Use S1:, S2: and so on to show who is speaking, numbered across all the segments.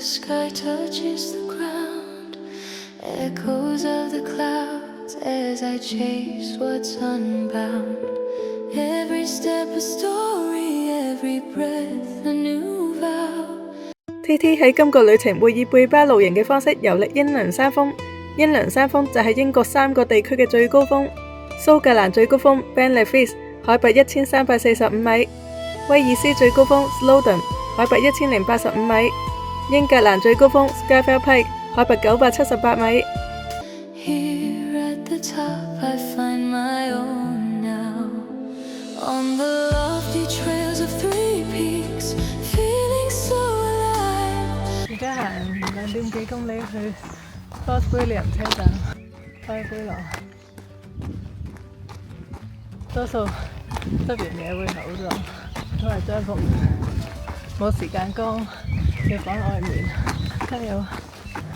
S1: sky touches the ground, echoes of the clouds as I chase what's unbound. Every step a story, every breath a new vow.
S2: TT 喺今個旅程會以背包露營嘅方式遊歷英倫山峰。英倫山峰就係英國3個地區嘅最高峰。蘇格蘭最高峰 Ben Nevis 海拔1345米，威爾斯最高峰 Snowdon 海拔1085米，英格蘭最高峰 Scafell Pike 海拔978米。
S1: Here at the top I find my own now. On the lofty trails of 3 peaks, feeling so alive.
S2: 而家行2點幾公里去 Fort William 車站開灰廊，多數執完嘢會口咗，因為張服冇時間乾，要放外面。加油！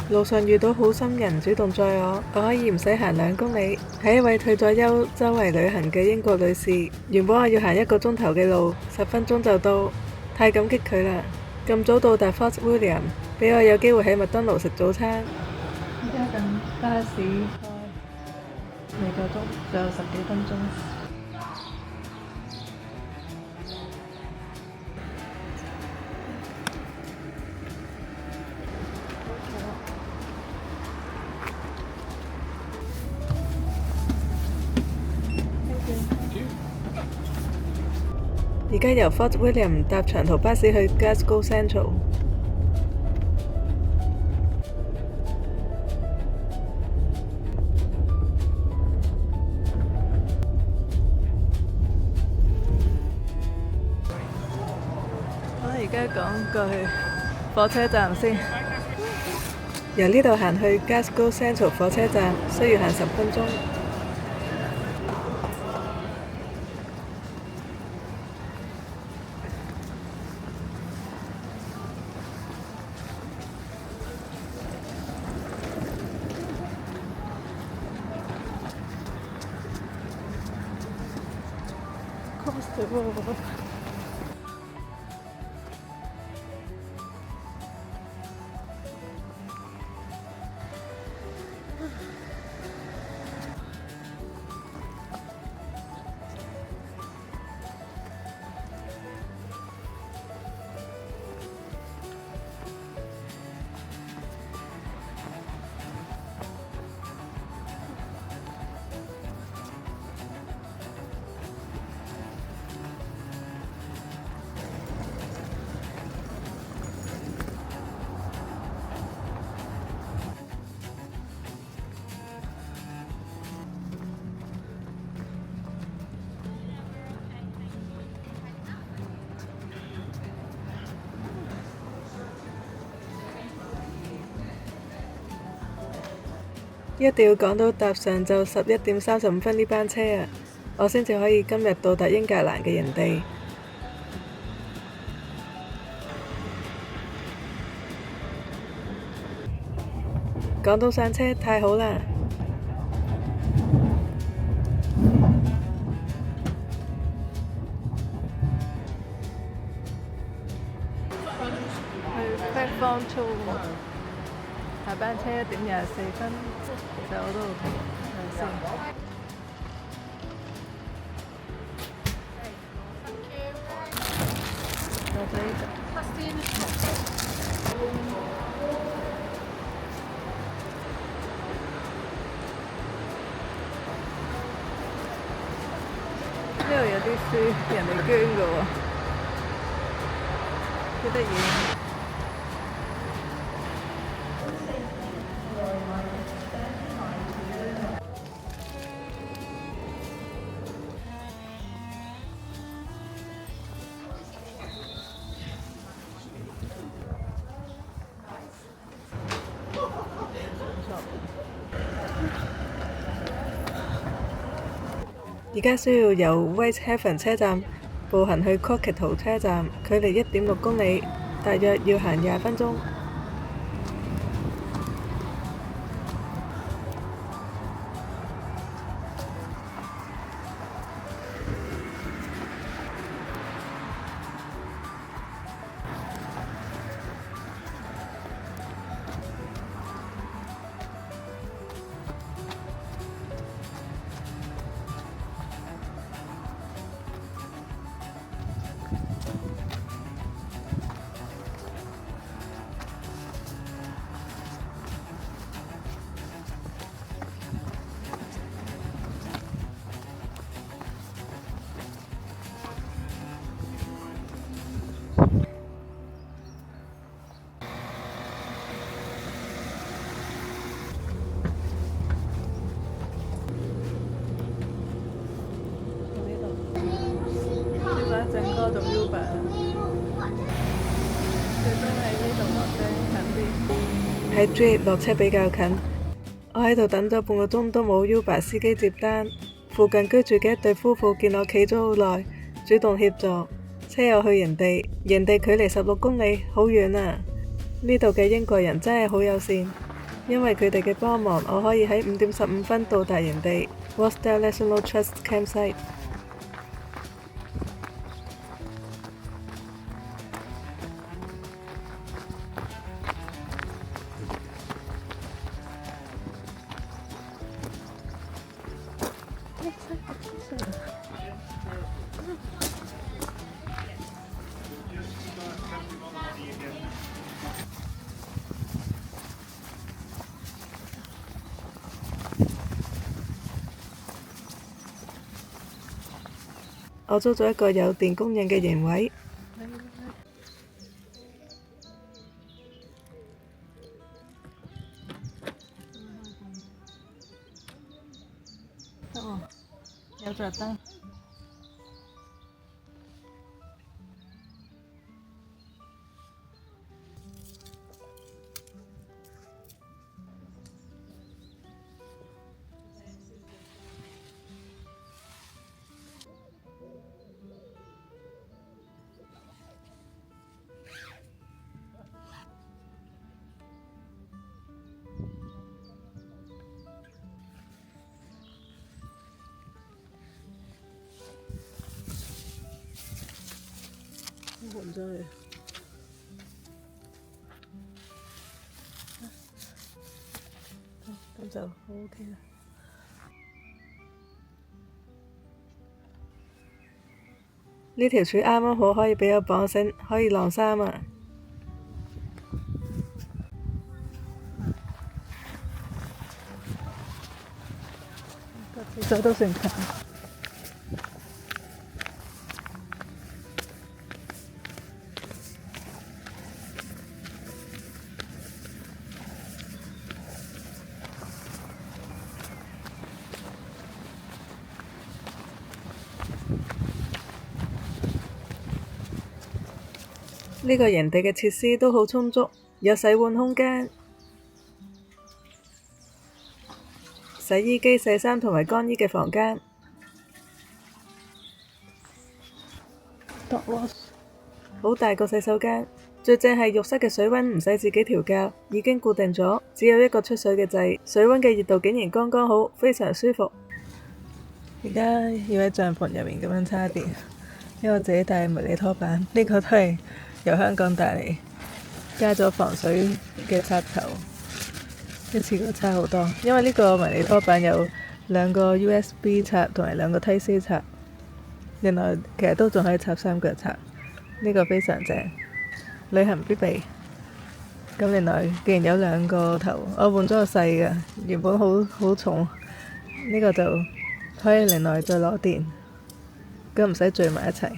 S2: 路上遇到好心人主動載我可以唔使行2公里。係一位退咗休周圍旅行嘅英國女士。原本我要行1個鐘頭嘅路，10分鐘就到，太感激佢啦！咁早到達 Fort William， 俾我有機會喺麥當勞食早餐。而家等巴士開，2個鐘，仲有10幾分鐘。而家由 Fort William 搭長途巴士去 Glasgow Central。我而家講過去火車站先，由呢度行去 Glasgow Central 火車站需要行10分鐘。一定要趕到搭上晝11點35分呢班車啊，我先至可以今日到達英格蘭嘅營地。趕到上車，太好啦！去 Platform 2，下班車1點24分，其實我都睇下先。多謝呢度。呢度有啲書，人哋捐嘅喎，幾得意。而家需要由 Whitehaven 車站步行去 Coquettle 車站，距離1.6公里，大約要行20分鐘。喺 J 落車比較近。我喺度等咗半個鐘都冇 Uber 司機接單。附近居住嘅一對夫婦見我企咗好耐，主動協助。車又去營地，營地距離16公里，好遠啊！呢度嘅英國人真係好友善，因為佢哋嘅幫忙，我可以喺5點15分到達營地 Rochdale National Trust Campsite。我租咗一個有電供應嘅營位。有着燈。換咗佢，咁就 OK 啦。呢條柱啱啱好可以俾我綁繩，可以晾衫啊！個廁所都算近。呢個營地嘅設施都好充足，有洗碗空間、洗衣機、洗衫同埋乾衣嘅房間。好大個洗手間，最正係浴室嘅水溫唔使自己調校，已經固定咗，只有一個出水嘅掣，水溫嘅熱度竟然剛剛好，非常舒服。而家要喺帳篷入面咁樣叉電，因為我自己帶迷你拖板，呢個都係由香港帶嚟，加咗防水嘅插頭，一次過插好多。因為呢個迷你拖板有2個 USB 插同埋2個 Type C 插，原來其實都仲可以插3腳插，呢個非常正，旅行必備。咁原來既然有2個頭，我換咗個細嘅，原本好重，呢個就可以另外再攞電，咁唔使聚埋一齊。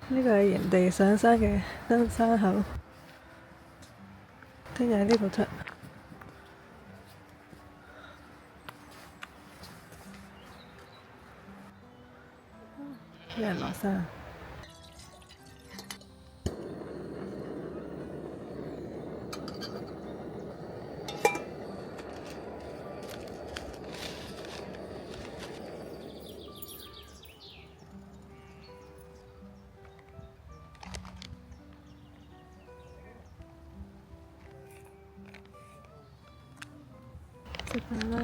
S2: 呢個係營地上山嘅登山口，聽日喺呢度出，有人落山。食飯啦！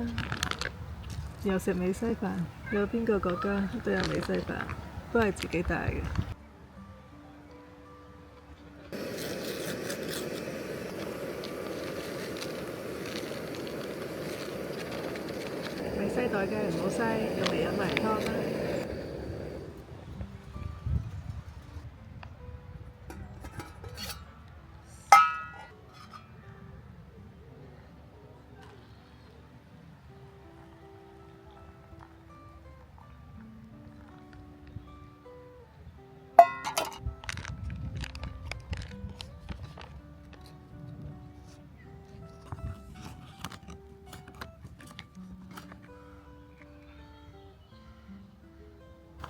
S2: 又食美西飯，有邊個國家都有美西飯，都係自己帶嘅。美西袋梗係唔好嘥，用嚟飲埋湯啦。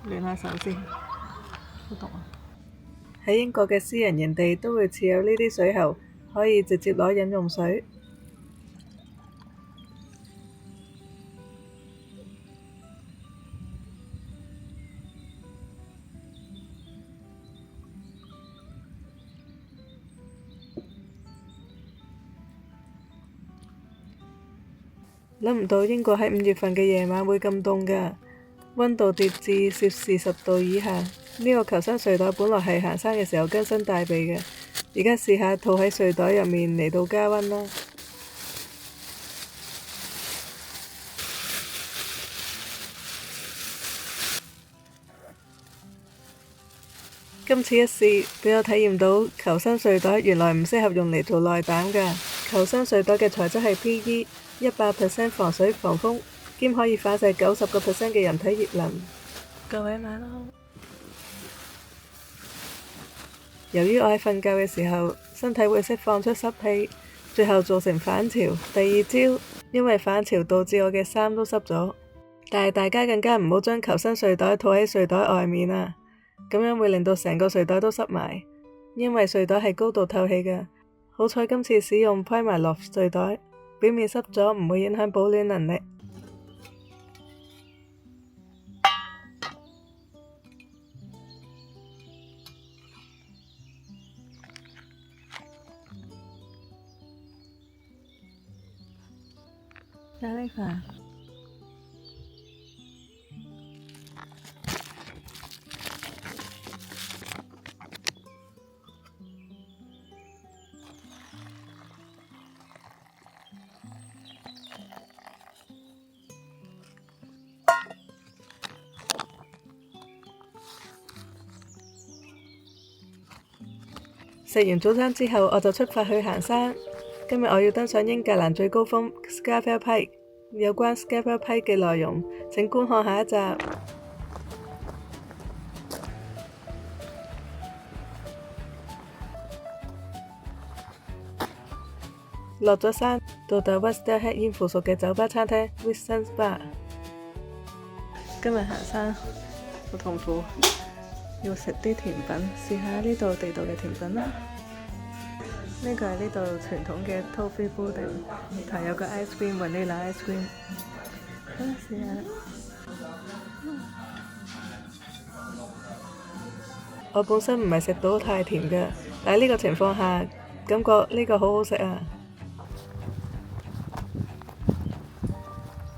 S2: 暖下手先。好凍啊！喺英國嘅私人營地都會設有呢啲水喉，可以直接攞飲用水。諗唔到英國喺5月份嘅夜晚會咁凍㗎，溫度跌至攝氏10度以下。呢個求生睡袋本來係行山嘅時候根深蒂備嘅，而家試下套喺睡袋入面嚟到加溫啦。今次一試，俾我體驗到求生睡袋原來唔適合用嚟做內膽㗎。求生睡袋嘅材質係 PE，100% 防水防風，兼可以反射90% 嘅人體熱能。各位晚安。由於我喺瞓覺嘅時候，身體會釋放出濕氣，最後造成反潮。第二朝，因為反潮導致我嘅衫都濕咗。但係大家更加唔好將求生睡袋套喺睡袋外面啊，咁樣會令到成個睡袋都濕埋。因為睡袋係高度透氣嘅。好彩今次使用 Primaloft 睡袋，表面濕咗唔會影響保暖能力。咖喱飯。食完早餐之後，我就出發去行山。今日我要登上英格蘭最高峰 Scafell Pike。有關 Scafell Pike 嘅內容，請觀看下一集。落咗山，到達 Westdale Head Inn 附屬嘅酒吧餐廳 Whitsun's Bar。今日行山好痛苦，要食啲甜品，試下呢度地道嘅甜品啦。呢個係呢度傳統嘅 Toffee Pudding，同有個 ice cream vanilla ice cream。好啦，試下。我本身唔係食到太甜嘅，但係呢個情況下，感覺呢個好好食啊。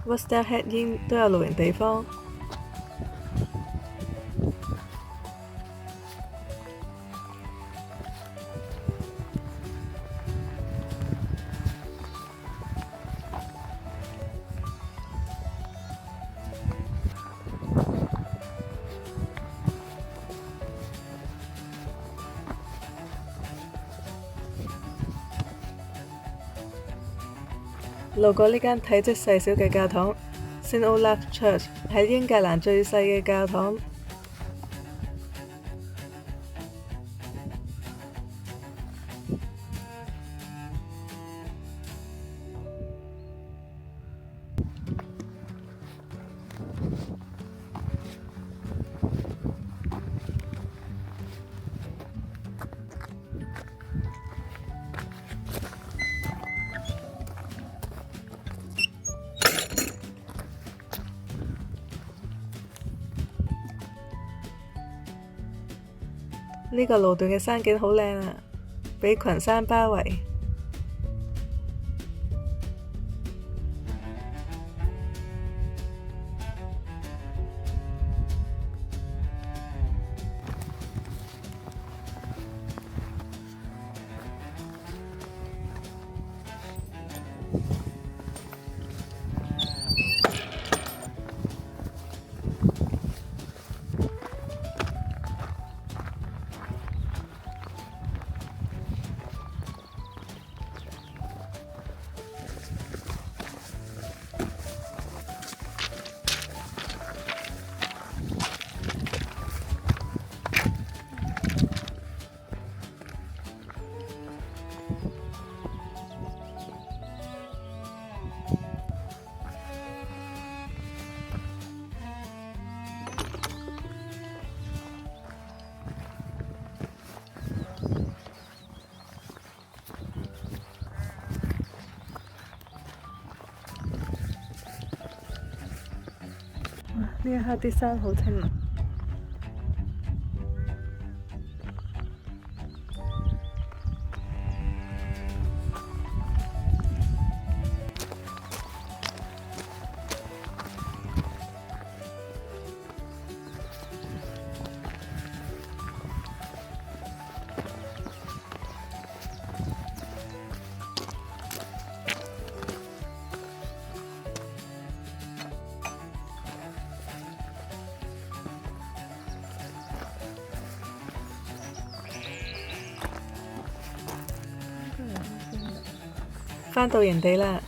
S2: Westdale Head Inn 都有露營地方。路過呢間體積細小嘅教堂 St Olaf Church， 係英格蘭最細嘅教堂。呢個路段嘅山景好靚啊，俾群山包圍。呢一刻啲山好清涼。返到營地啦！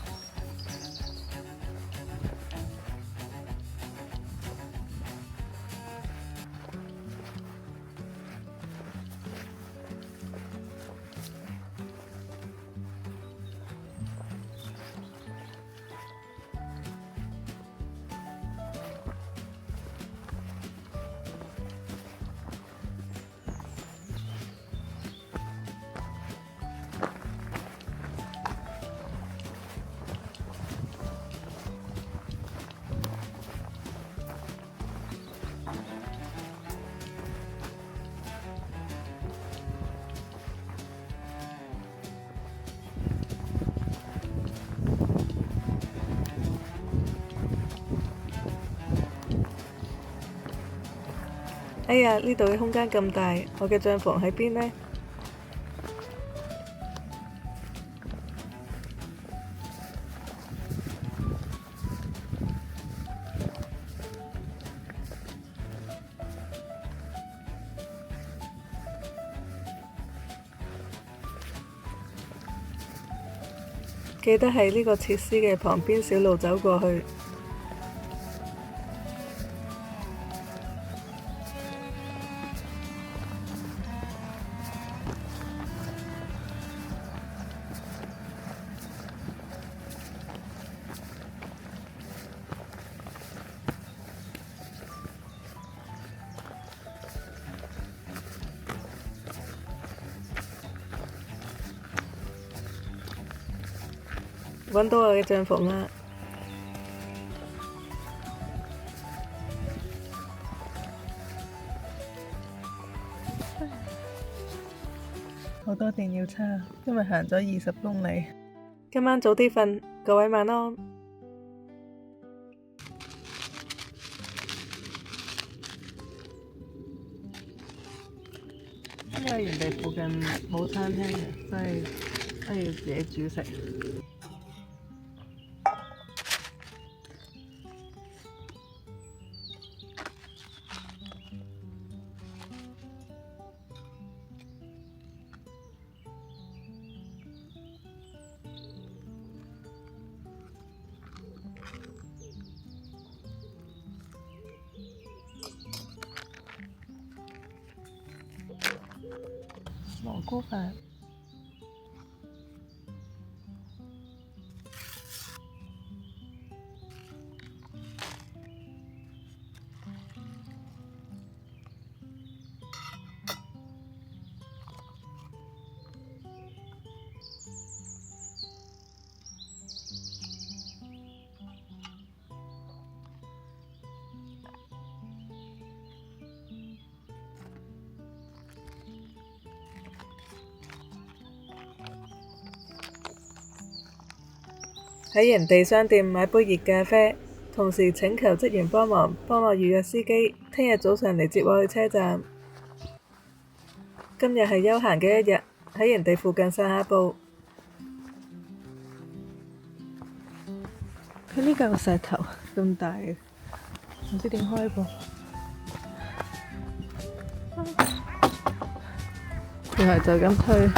S2: 哎呀，呢度嘅空間咁大，我嘅帳篷喺邊呢？記得喺呢個設施嘅旁邊小路走過去。揾到我嘅帳篷啦！好多電要叉，因為行咗20公里。今晚早啲瞓，各位晚安。因為營地附近冇餐廳嘅，所以都要自己煮食。蘑菇飯。喺營地商店買杯熱咖啡，同時請求職員幫我預約司機，聽日早上嚟接我去車站。今日係休閒嘅一日，喺營地附近散下步。佢呢嚿石頭咁大嘅，唔知點開噃。然後就咁推。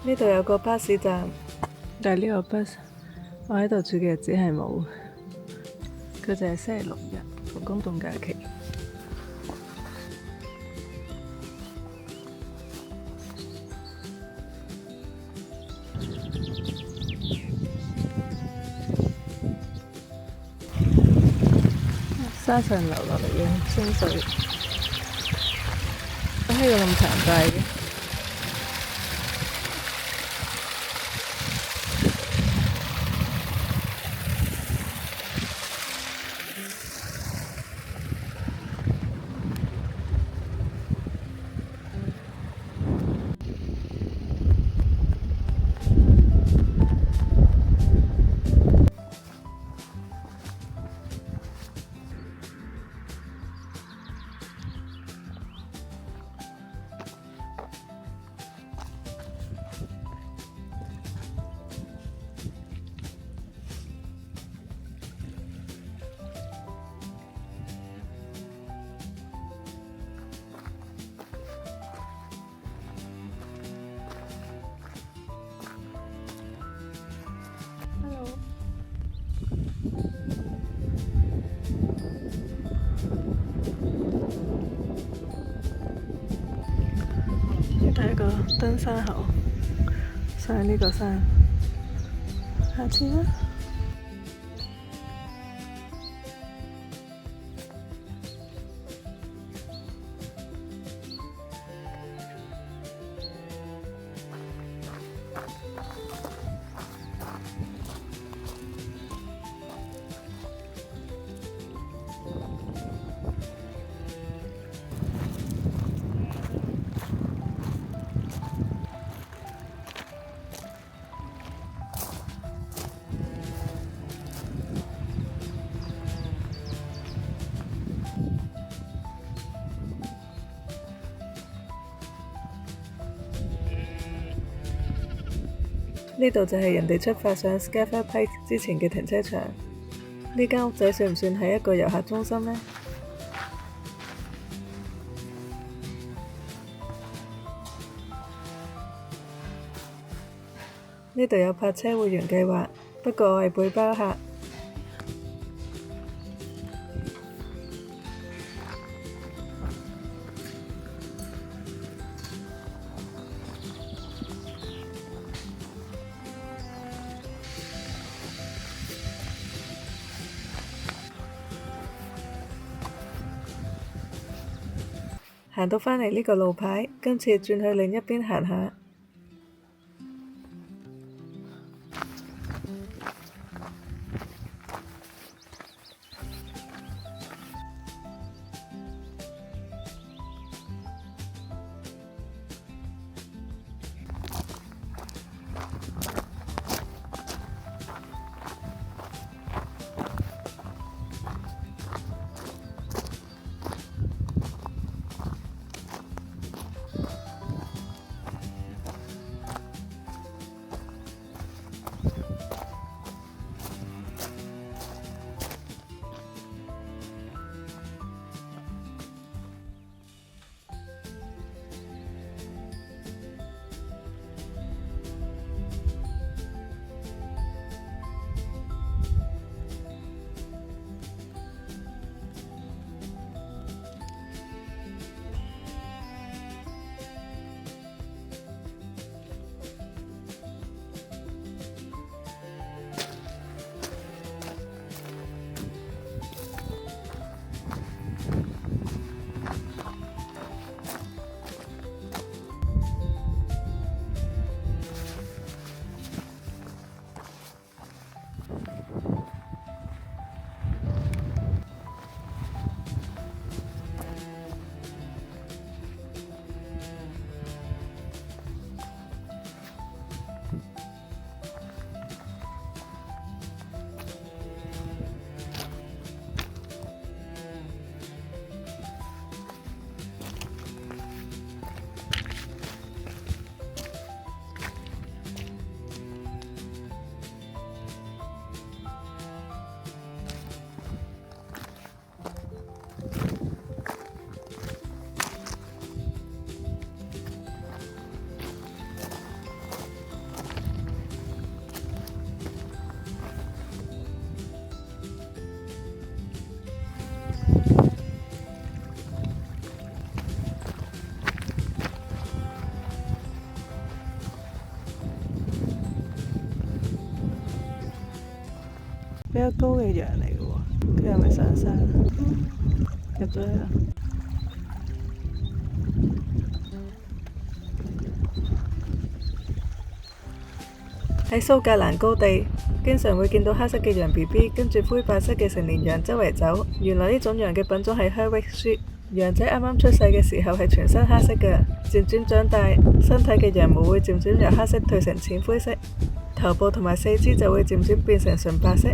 S2: 呢度有個巴士站，但係呢個 bus 我喺度住嘅日子係冇，佢就係星期六日同公眾假期。沙上流落嚟嘅清水，點解要咁長大嘅？呢度係一個登山口，上呢個山，下次啦。呢度就係人哋出發上 Scafell Pike 之前嘅停車場。呢間屋仔算唔算係一個遊客中心呢？呢度有泊車會員計劃，不過我係背包客。行到返嚟呢個路牌，今次轉去另一邊行下。比較高嘅羊嚟嘅喎，佢係咪上山？入咗去啦。喺蘇格蘭高地，經常會見到黑色嘅羊 BB 跟住灰白色嘅成年羊周圍走。原來呢種羊嘅品種係 Herwick Sheep。羊仔啱啱出世嘅時候係全身黑色嘅，漸漸長大，身體嘅羊毛會漸漸由黑色褪成淺灰色，頭部同埋四肢就會漸漸變成純白色。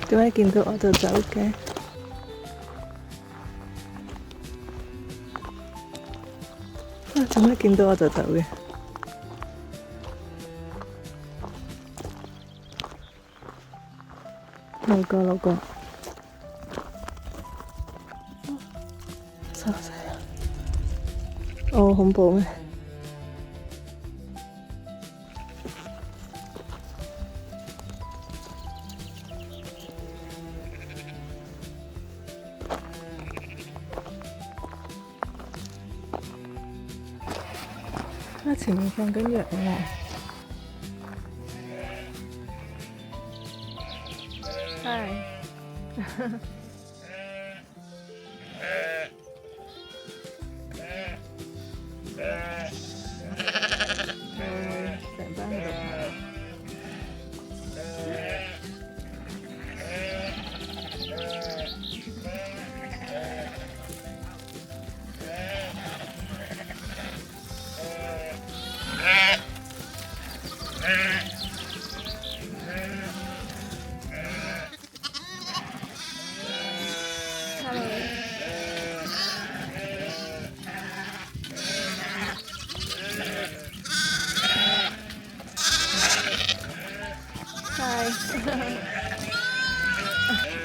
S2: 點解見到我就走嘅？做咩見到我就走嘅？路過路過，收晒啦！哦，恐怖咩？前面放緊羊喎。係。成班喺度跑。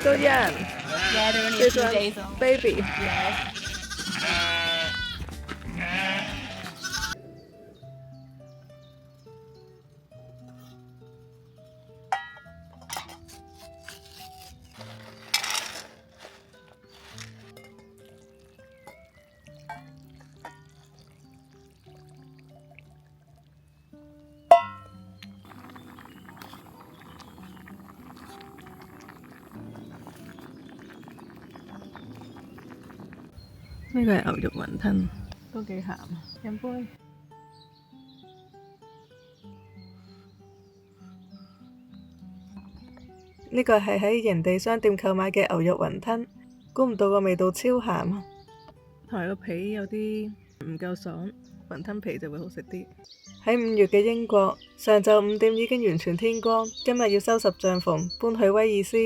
S2: 都一人
S3: Yeah, they're only a
S2: This
S3: few
S2: one,
S3: days old.
S2: baby.
S3: Yes.
S2: 呢個係牛肉雲吞，都幾鹹。飲杯。呢個係喺營地商店購買嘅牛肉雲吞，估唔到個味道超鹹，同埋個皮有啲唔夠爽，雲吞皮就會好食啲。喺5月嘅英國，上晝5點已經完全天光，今日要收拾帳篷，搬去威爾斯。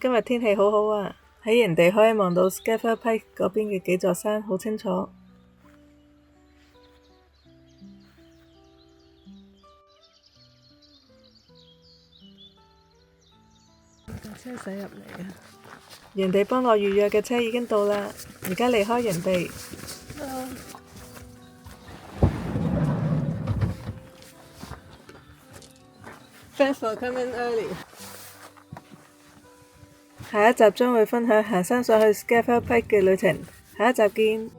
S2: 今日天氣好好啊，喺營地可以望到 Scafell Pike 嗰邊嘅幾座山，好清楚。架車駛入嚟啊！營地幫我預約嘅車已經到啦，而家離開營地。Thanks for coming early。下一集將會分享行山上去 Scafell Pike 嘅旅程，下一集見。